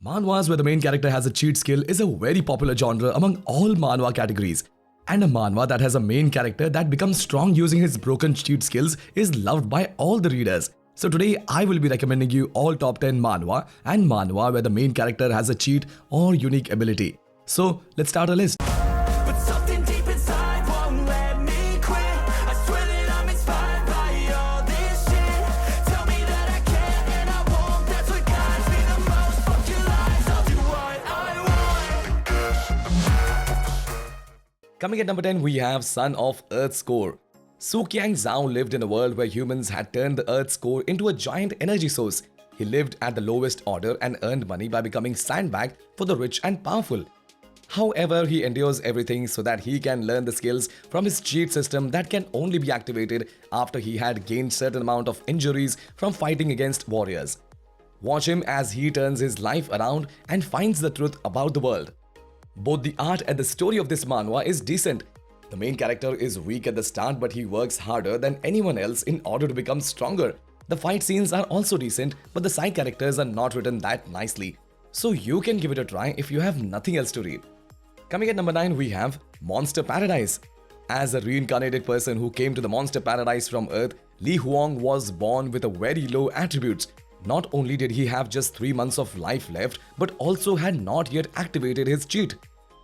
Manhwas, where the main character has a cheat skill, is a very popular genre among all manhwa categories. And a manhwa that has a main character that becomes strong using his broken cheat skills is loved by all the readers. So today I will be recommending you all top 10 manhwa and manhwa where the main character has a cheat or unique ability. So let's start a list. But something deep inside won't let me quit. I swear that I'm inspired by all this shit. Tell me that I can and I won't. That's what guides me the most. Fuck your lies, I'll do what I want. Coming at number 10, we have Son of Earth's Core. Su Qiang Zhao lived in a world where humans had turned the Earth's core into a giant energy source. He lived at the lowest order and earned money by becoming sandbag for the rich and powerful. However, he endures everything so that he can learn the skills from his cheat system that can only be activated after he had gained certain amount of injuries from fighting against warriors. Watch him as he turns his life around and finds the truth about the world. Both the art and the story of this manhwa is decent. The main character is weak at the start, but he works harder than anyone else in order to become stronger. The fight scenes are also decent, but the side characters are not written that nicely. So you can give it a try if you have nothing else to read. Coming at number 9, we have Monster Paradise. As a reincarnated person who came to the Monster Paradise from Earth, Li Huang was born with a very low attributes. Not only did he have just 3 months of life left, but also had not yet activated his cheat.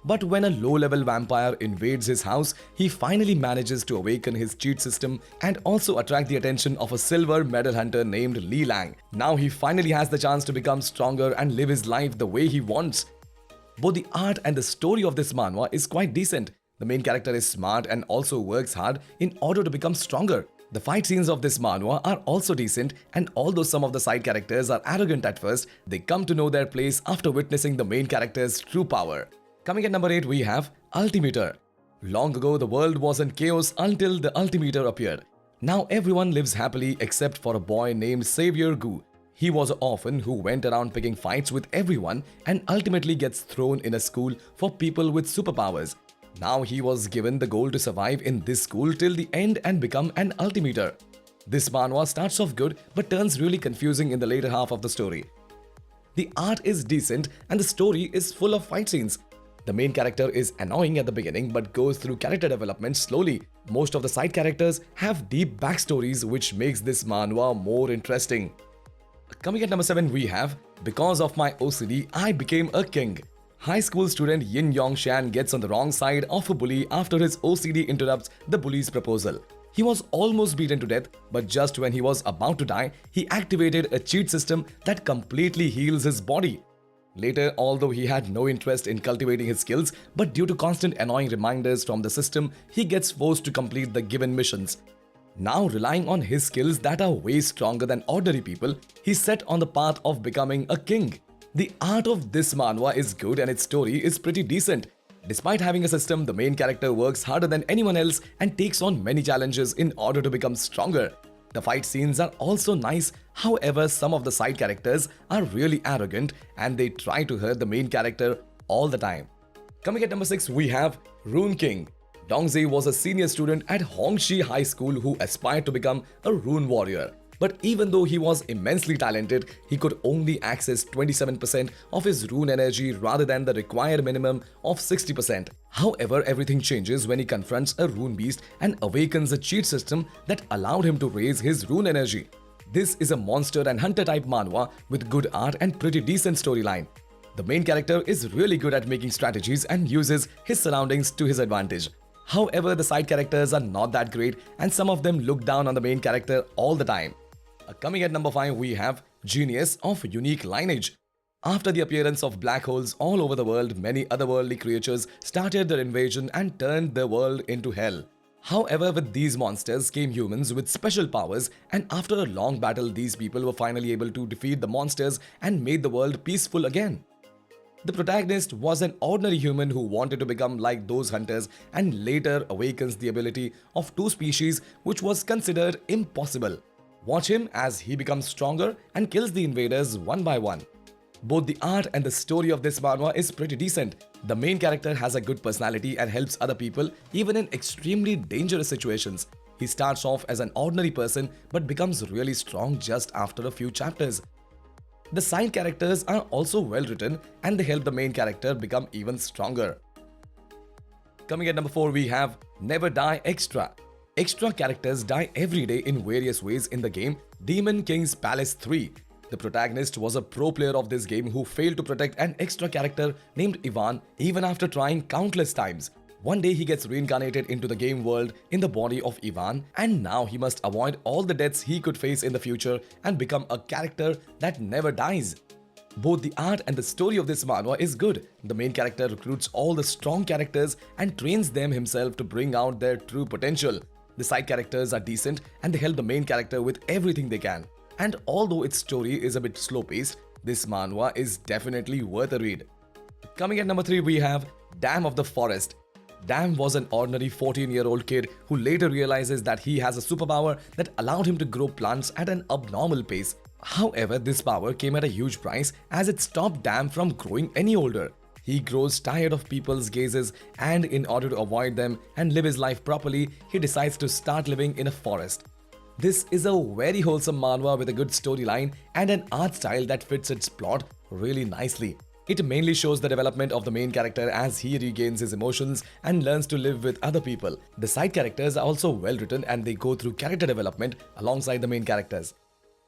But when a low-level vampire invades his house, he finally manages to awaken his cheat system and also attract the attention of a silver medal hunter named Li Lang. Now he finally has the chance to become stronger and live his life the way he wants. Both the art and the story of this manhwa is quite decent. The main character is smart and also works hard in order to become stronger. The fight scenes of this manhwa are also decent, and although some of the side characters are arrogant at first, they come to know their place after witnessing the main character's true power. Coming at number 8, we have Ultimeter. Long ago, the world was in chaos until the Ultimeter appeared. Now everyone lives happily except for a boy named Xavier Gu. He was an orphan who went around picking fights with everyone and ultimately gets thrown in a school for people with superpowers. Now he was given the goal to survive in this school till the end and become an Ultimeter. This manhwa starts off good but turns really confusing in the later half of the story. The art is decent and the story is full of fight scenes. The main character is annoying at the beginning but goes through character development slowly. Most of the side characters have deep backstories which makes this manhwa more interesting. Coming at number 7, we have Because of My OCD, I Became a King. High school student Yin Yong Shan gets on the wrong side of a bully after his OCD interrupts the bully's proposal. He was almost beaten to death, but just when he was about to die, he activated a cheat system that completely heals his body. Later, although he had no interest in cultivating his skills, but due to constant annoying reminders from the system, he gets forced to complete the given missions. Now, relying on his skills that are way stronger than ordinary people, he's set on the path of becoming a king. The art of this manhwa is good and its story is pretty decent. Despite having a system, the main character works harder than anyone else and takes on many challenges in order to become stronger. The fight scenes are also nice, however, some of the side characters are really arrogant and they try to hurt the main character all the time. Coming at number 6, we have Rune King. Dongzhi was a senior student at Hongxi High School who aspired to become a rune warrior. But even though he was immensely talented, he could only access 27% of his rune energy rather than the required minimum of 60%. However, everything changes when he confronts a rune beast and awakens a cheat system that allowed him to raise his rune energy. This is a monster and hunter type manhwa with good art and pretty decent storyline. The main character is really good at making strategies and uses his surroundings to his advantage. However, the side characters are not that great and some of them look down on the main character all the time. Coming at number 5, we have Genius of Unique Lineage. After the appearance of black holes all over the world, many otherworldly creatures started their invasion and turned the world into hell. However, with these monsters came humans with special powers, and after a long battle, these people were finally able to defeat the monsters and made the world peaceful again. The protagonist was an ordinary human who wanted to become like those hunters and later awakens the ability of 2 species which was considered impossible. Watch him as he becomes stronger and kills the invaders one by one. Both the art and the story of this manhwa is pretty decent. The main character has a good personality and helps other people even in extremely dangerous situations. He starts off as an ordinary person but becomes really strong just after a few chapters. The side characters are also well written and they help the main character become even stronger. Coming at number 4, we have Never Die Extra. Extra characters die every day in various ways in the game Demon King's Palace 3. The protagonist was a pro player of this game who failed to protect an extra character named Ivan even after trying countless times. One day he gets reincarnated into the game world in the body of Ivan, and now he must avoid all the deaths he could face in the future and become a character that never dies. Both the art and the story of this manhwa is good. The main character recruits all the strong characters and trains them himself to bring out their true potential. The side characters are decent and they help the main character with everything they can. And although its story is a bit slow-paced, this manhwa is definitely worth a read. Coming at number 3, we have Dam of the Forest. Dam was an ordinary 14-year-old kid who later realizes that he has a superpower that allowed him to grow plants at an abnormal pace. However, this power came at a huge price as it stopped Dam from growing any older. He grows tired of people's gazes, and in order to avoid them and live his life properly, he decides to start living in a forest. This is a very wholesome manhwa with a good storyline and an art style that fits its plot really nicely. It mainly shows the development of the main character as he regains his emotions and learns to live with other people. The side characters are also well written and they go through character development alongside the main characters.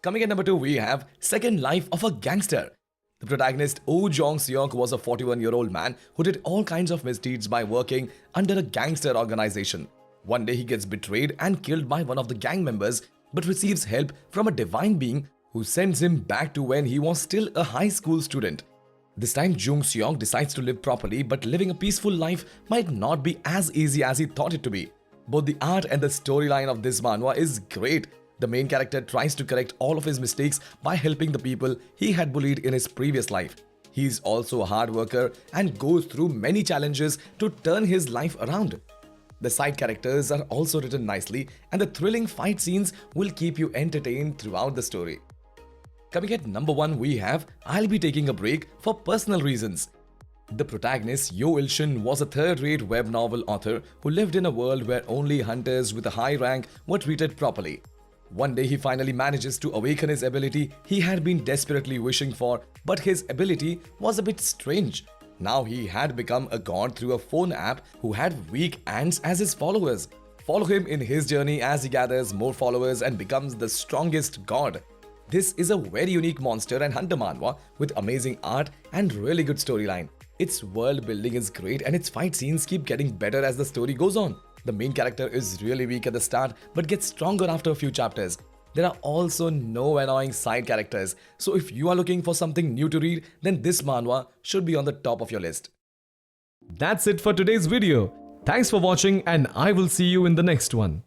Coming at number 2, we have Second Life of a Gangster. The protagonist Oh Jong-seok was a 41-year-old man who did all kinds of misdeeds by working under a gangster organization. One day he gets betrayed and killed by one of the gang members but receives help from a divine being who sends him back to when he was still a high school student. This time Jung-seok decides to live properly, but living a peaceful life might not be as easy as he thought it to be. Both the art and the storyline of this manhwa is great. The main character tries to correct all of his mistakes by helping the people he had bullied in his previous life. He is also a hard worker and goes through many challenges to turn his life around. The side characters are also written nicely and the thrilling fight scenes will keep you entertained throughout the story. Coming at number 1, we have I'll Be Taking a Break for Personal Reasons. The protagonist, Yo Il-shun, was a third-rate web novel author who lived in a world where only hunters with a high rank were treated properly. One day he finally manages to awaken his ability he had been desperately wishing for, but his ability was a bit strange. Now he had become a god through a phone app who had weak ants as his followers. Follow him in his journey as he gathers more followers and becomes the strongest god. This is a very unique monster and hunter manhwa with amazing art and really good storyline. Its world building is great and its fight scenes keep getting better as the story goes on. The main character is really weak at the start but gets stronger after a few chapters. There are also no annoying side characters, so if you are looking for something new to read, then this manhwa should be on the top of your list. That's it for today's video. Thanks for watching and I will see you in the next one.